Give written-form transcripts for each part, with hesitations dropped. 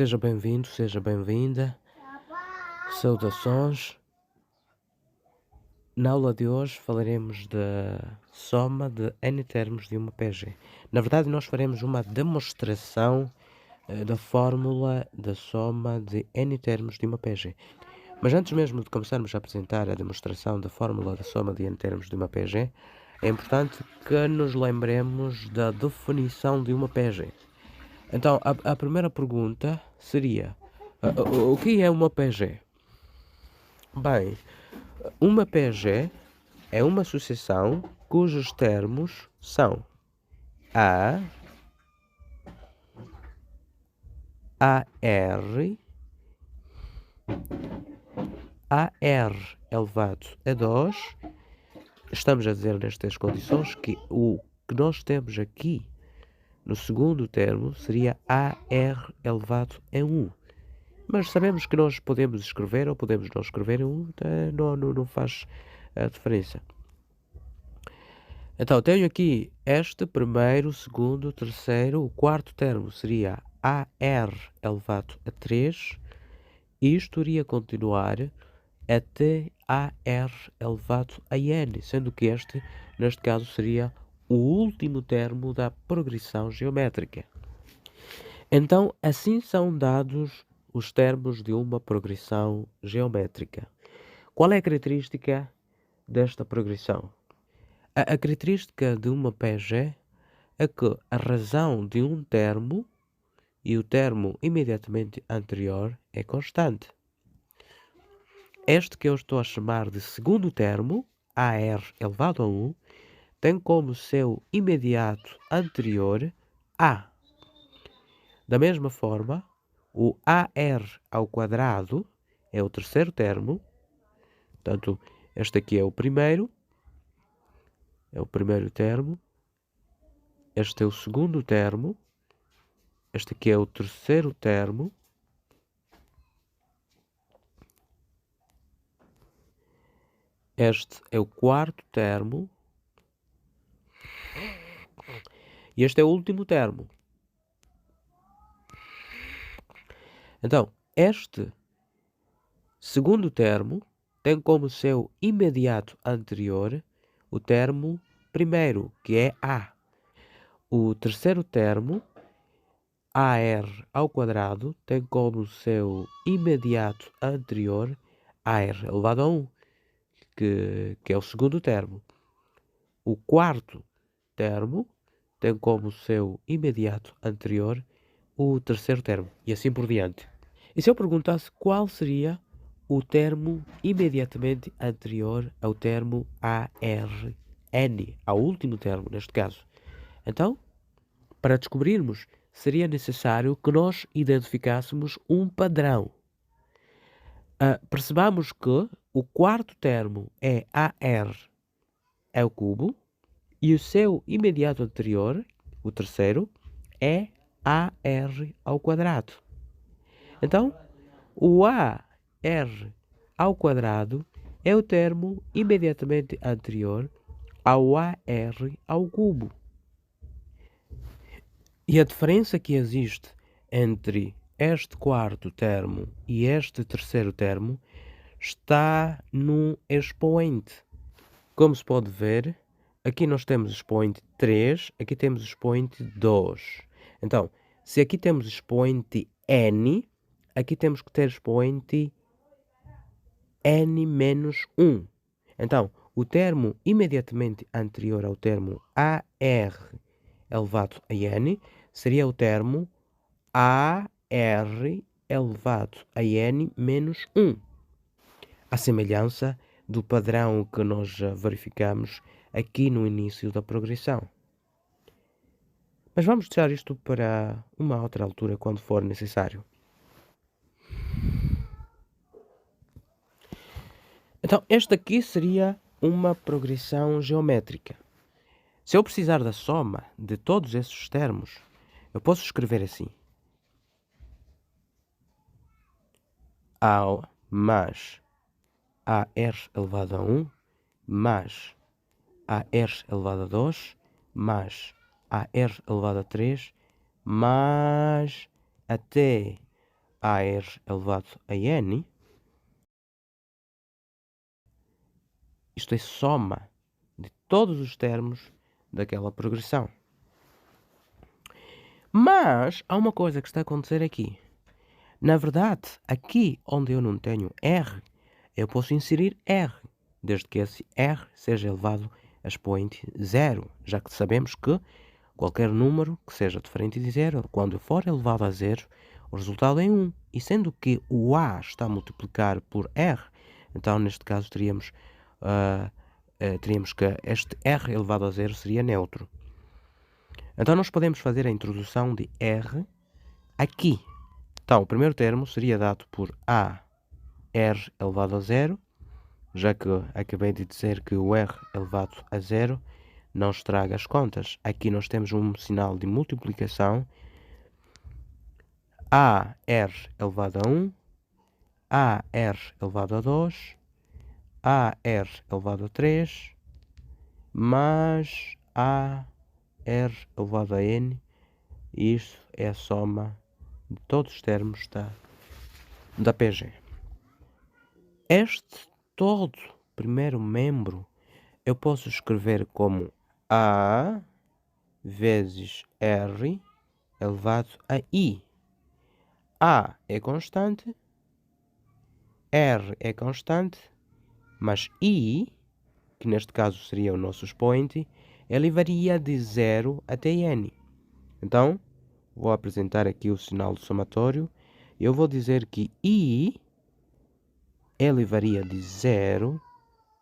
Seja bem-vindo, seja bem-vinda. Saudações. Na aula de hoje falaremos da soma de n termos de uma PG. Na verdade, nós faremos uma demonstração da fórmula da soma de n termos de uma PG. Mas antes mesmo de começarmos a apresentar a demonstração da fórmula da soma de n termos de uma PG, é importante que nos lembremos da definição de uma PG. Então, a primeira pergunta seria: o que é uma PG? Bem, uma PG é uma sucessão cujos termos são A, AR, AR elevado a 2. Estamos a dizer nestas condições que o que nós temos aqui no segundo termo seria AR elevado a 1. Mas sabemos que nós podemos escrever ou podemos não escrever em 1, não faz a diferença. Então, tenho aqui este primeiro, segundo, terceiro, o quarto termo seria AR elevado a 3. Isto iria continuar até AR elevado a N, sendo que este, neste caso, seria o último termo da progressão geométrica. Então, assim são dados os termos de uma progressão geométrica. Qual é a característica desta progressão? A característica de uma PG é que a razão de um termo e o termo imediatamente anterior é constante. Este que eu estou a chamar de segundo termo, AR elevado a 1, tem como seu imediato anterior A. Da mesma forma, o AR ao quadrado é o terceiro termo, portanto, este aqui é o primeiro termo, este é o segundo termo, este aqui é o terceiro termo, este é o quarto termo e este é o último termo. Então, este segundo termo tem como seu imediato anterior o termo primeiro, que é A. O terceiro termo, AR ao quadrado, tem como seu imediato anterior AR elevado a 1, que é o segundo termo. O quarto termo tem como seu imediato anterior o terceiro termo, e assim por diante. E se eu perguntasse qual seria o termo imediatamente anterior ao termo ARN, ao último termo neste caso? Então, para descobrirmos, seria necessário que nós identificássemos um padrão. Percebamos que o quarto termo é AR ao cubo e o seu imediato anterior, o terceiro, é AR ao quadrado. Então, o AR ao quadrado é o termo imediatamente anterior ao AR ao cubo. E a diferença que existe entre este quarto termo e este terceiro termo está no expoente. Como se pode ver, aqui nós temos o expoente 3, aqui temos o expoente 2. Então, se aqui temos o expoente n, aqui temos que ter expoente n menos 1. Então, o termo imediatamente anterior ao termo AR elevado a n seria o termo AR elevado a n menos 1. A semelhança do padrão que nós já verificamos aqui no início da progressão. Mas vamos deixar isto para uma outra altura, quando for necessário. Então, esta aqui seria uma progressão geométrica. Se eu precisar da soma de todos esses termos, eu posso escrever assim. A mais AR elevado a 1 mais AR elevado a 2 mais AR elevado a 3 mais até AR elevado a N, isto é soma de todos os termos daquela progressão. Mas há uma coisa que está a acontecer aqui. Na verdade, aqui onde eu não tenho R, eu posso inserir R, desde que esse R seja elevado a expoente 0, já que sabemos que qualquer número que seja diferente de 0, quando for elevado a 0, o resultado é 1. E sendo que o A está a multiplicar por R, então neste caso teríamos que este R elevado a 0 seria neutro. Então nós podemos fazer a introdução de R aqui. Então o primeiro termo seria dado por A R elevado a 0, já que acabei de dizer que o R elevado a 0 não estraga as contas. Aqui nós temos um sinal de multiplicação. AR elevado a 1, AR elevado a 2, AR elevado a 3, mais AR elevado a N. E isso é a soma de todos os termos da PG. Este todo primeiro membro eu posso escrever como A vezes R elevado a I. A é constante, R é constante, mas I, que neste caso seria o nosso expoente, ele varia de 0 até N. Então, vou apresentar aqui o sinal do somatório. Eu vou dizer que I, ele varia de 0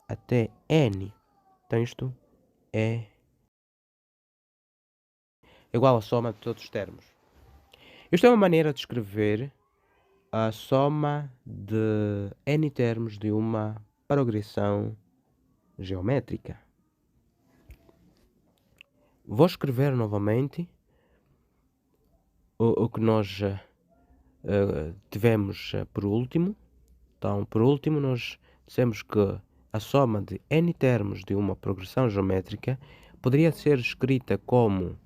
até N. Então, isto é igual à soma de todos os termos. Isto é uma maneira de escrever a soma de N termos de uma progressão geométrica. Vou escrever novamente o que nós tivemos por último. Então, por último, nós dissemos que a soma de N termos de uma progressão geométrica poderia ser escrita como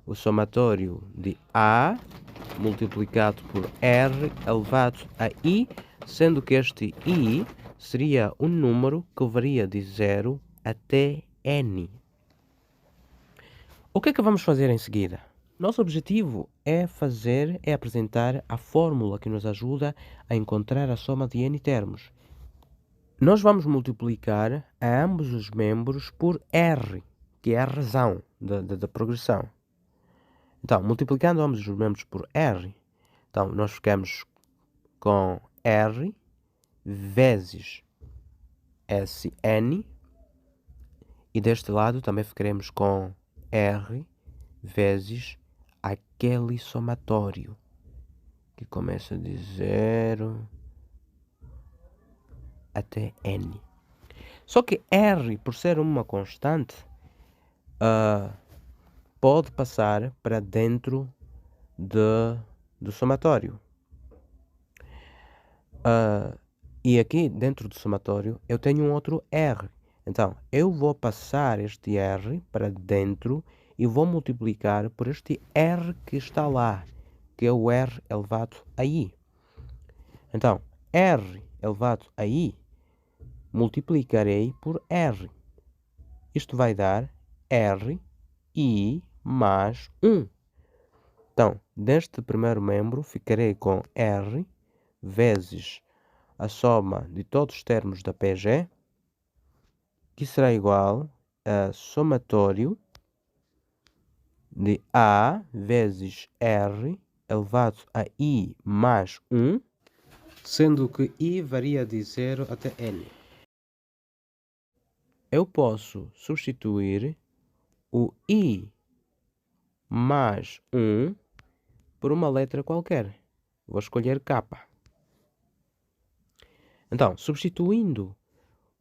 o somatório de A multiplicado por R elevado a I, sendo que este I seria um número que varia de 0 até N. O que é que vamos fazer em seguida? Nosso objetivo é apresentar a fórmula que nos ajuda a encontrar a soma de N termos. Nós vamos multiplicar a ambos os membros por R, que é a razão da progressão. Então, multiplicando ambos os membros por R, então nós ficamos com R vezes Sn, e deste lado também ficaremos com R vezes aquele somatório, que começa de 0 até N. Só que R, por ser uma constante, pode passar para dentro do somatório. E aqui dentro do somatório eu tenho um outro R. Então eu vou passar este R para dentro e vou multiplicar por este R que está lá, que é o R elevado a I. Então R elevado a I multiplicarei por R. Isto vai dar R I mais 1. Então, deste primeiro membro, ficarei com R vezes a soma de todos os termos da PG, que será igual a somatório de A vezes R elevado a I mais 1, sendo que I varia de 0 até N. Eu posso substituir o I mais 1 por uma letra qualquer. Vou escolher K. Então, substituindo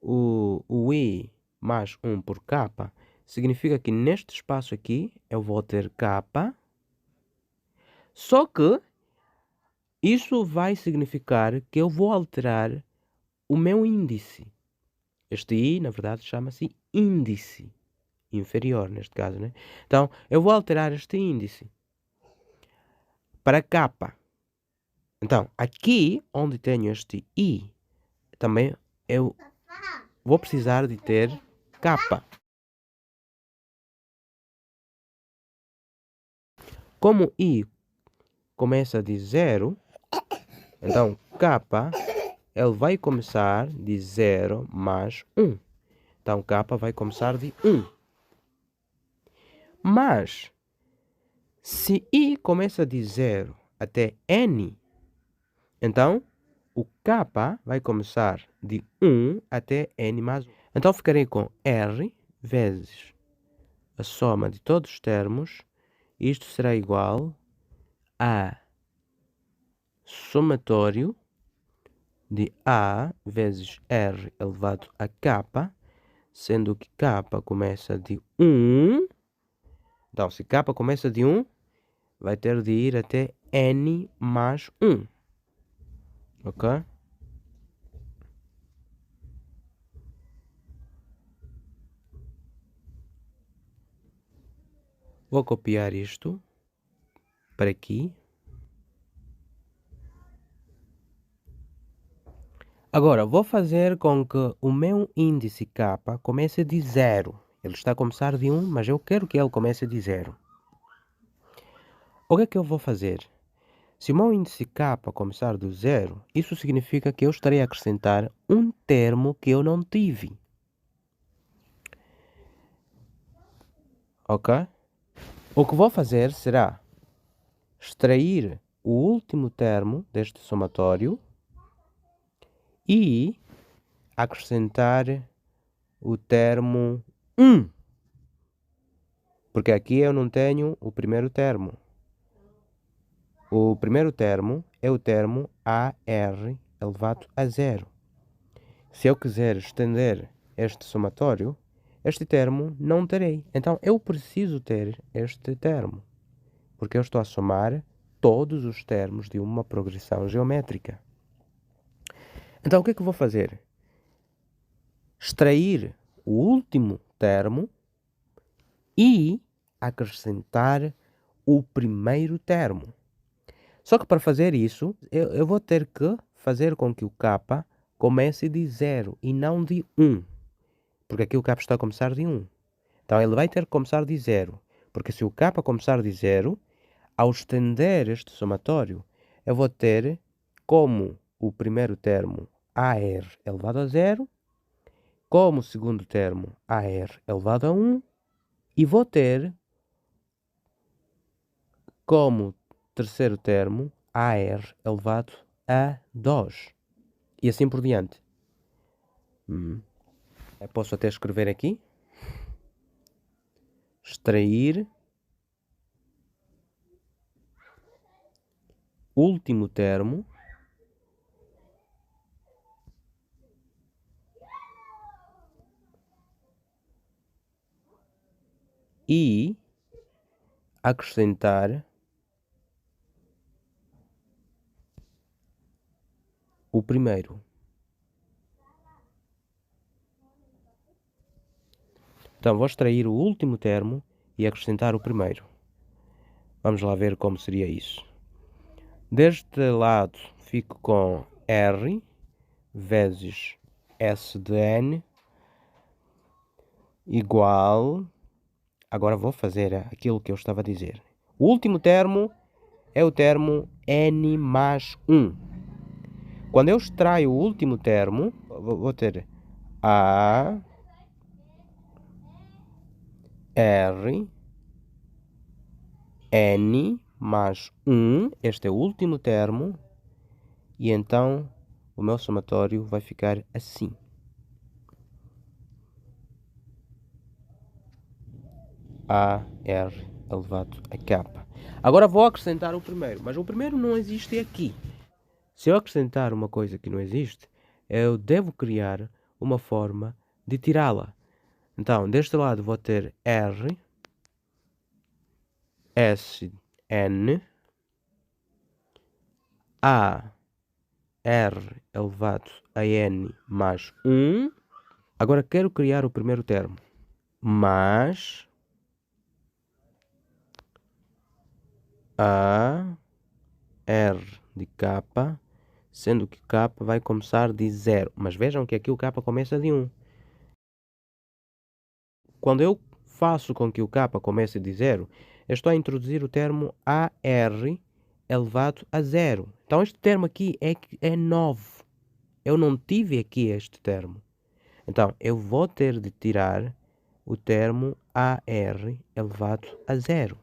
o I mais 1 por K, significa que neste espaço aqui eu vou ter K, só que isso vai significar que eu vou alterar o meu índice. Este I, na verdade, chama-se índice inferior, neste caso, né? Então, eu vou alterar este índice para K. Então, aqui onde tenho este I, também eu vou precisar de ter K. Como I começa de 0, então K ele vai começar de 0 mais 1. Então K vai começar de 1. Mas, se I começa de 0 até N, então o K vai começar de 1 até N mais 1. Então ficarei com R vezes a soma de todos os termos. Isto será igual a somatório de A vezes R elevado a K, sendo que K começa de 1. Então, se K começa de 1, vai ter de ir até N mais 1. Ok? Vou copiar isto para aqui. Agora, vou fazer com que o meu índice K comece de 0. Ele está a começar de 1, mas eu quero que ele comece de 0. O que é que eu vou fazer? Se o meu índice K começar do 0, isso significa que eu estarei a acrescentar um termo que eu não tive. Ok? O que vou fazer será extrair o último termo deste somatório e acrescentar o termo 1. Porque aqui eu não tenho o primeiro termo. O primeiro termo é o termo AR elevado a 0. Se eu quiser estender este somatório, este termo não terei. Então eu preciso ter este termo, porque eu estou a somar todos os termos de uma progressão geométrica. Então o que é que eu vou fazer? Extrair o último termo e acrescentar o primeiro termo. Só que para fazer isso, eu vou ter que fazer com que o K comece de 0 e não de 1. Porque aqui o K está a começar de 1. Então ele vai ter que começar de 0. Porque se o K começar de 0, ao estender este somatório, eu vou ter como o primeiro termo AR elevado a 0, como o segundo termo AR elevado a 1, e vou ter como terceiro termo AR elevado a 2. E assim por diante. Eu posso até escrever aqui. Extrair último termo e acrescentar o primeiro. Então vou extrair o último termo e acrescentar o primeiro. Vamos lá ver como seria isso. Deste lado fico com R vezes S de N igual... Agora vou fazer aquilo que eu estava a dizer. O último termo é o termo N mais 1. Quando eu extraio o último termo, vou ter A, R, N mais 1. Este é o último termo. E então o meu somatório vai ficar assim. AR elevado a K. Agora vou acrescentar o primeiro, mas o primeiro não existe aqui. Se eu acrescentar uma coisa que não existe, eu devo criar uma forma de tirá-la. Então, deste lado vou ter R, S, N, A, R elevado a N mais 1. Agora quero criar o primeiro termo. Mais A, R de k, sendo que k vai começar de 0. Mas vejam que aqui o k começa de 1. Quando eu faço com que o k comece de 0, eu estou a introduzir o termo AR elevado a 0. Então este termo aqui é novo. Eu não tive aqui este termo. Então eu vou ter de tirar o termo AR elevado a 0.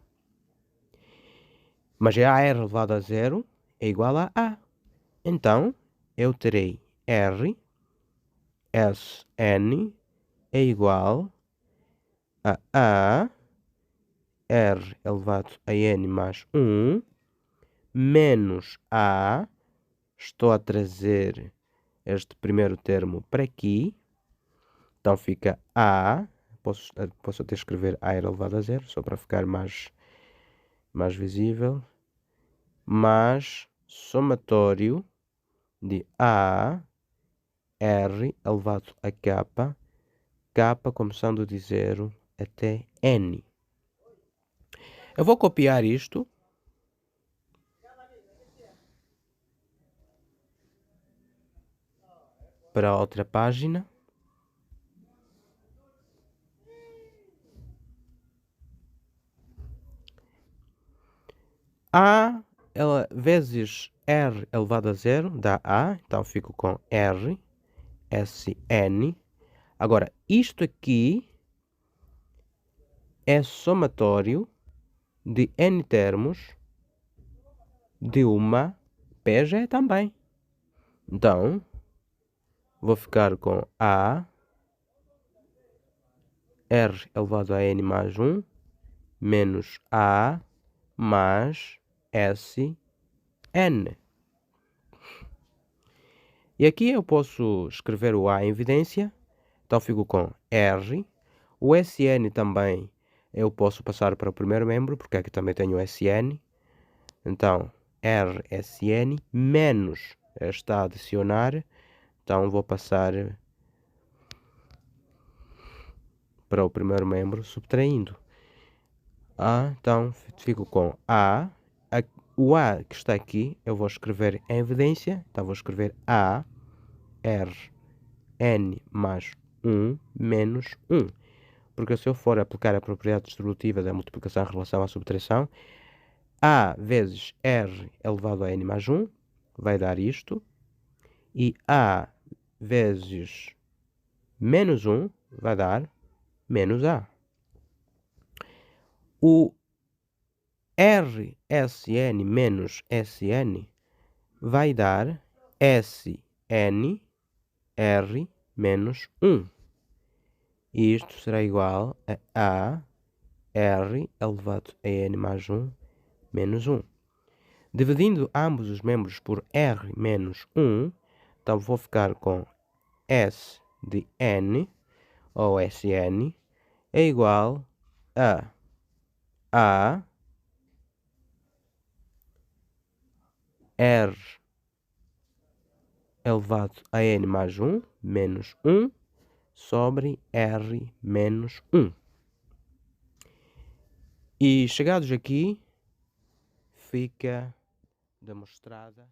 Mas AR elevado a 0 é igual a A. Então eu terei R Sn é igual a R elevado a N mais 1 menos A. Estou a trazer este primeiro termo para aqui. Então fica A. Posso até escrever A elevado a 0, só para ficar mais visível. Mais somatório de A, R elevado a K, K começando de 0 até N. Eu vou copiar isto para outra página. A vezes R elevado a 0 dá A, então fico com R, Sn. Agora, isto aqui é somatório de N termos de uma PG também. Então, vou ficar com A, R elevado a N mais 1, menos A mais S, N. E aqui eu posso escrever o A em evidência, então fico com R. O Sn também eu posso passar para o primeiro membro, porque aqui também tenho Sn. Então, Rsn menos está a adicionar, então vou passar para o primeiro membro subtraindo. Então fico com A. O A que está aqui eu vou escrever em evidência, então vou escrever A, R, N mais 1 menos 1. Porque se eu for aplicar a propriedade distributiva da multiplicação em relação à subtração, A vezes R elevado a N mais 1 vai dar isto. E A vezes menos 1 vai dar menos A. O Rsn menos Sn vai dar Sn R menos 1. E isto será igual a R elevado a N mais 1 menos 1. Dividindo ambos os membros por R menos 1, então vou ficar com S de N, ou Sn, é igual a R elevado a N mais 1 menos 1 sobre R menos 1. E chegados aqui, fica demonstrada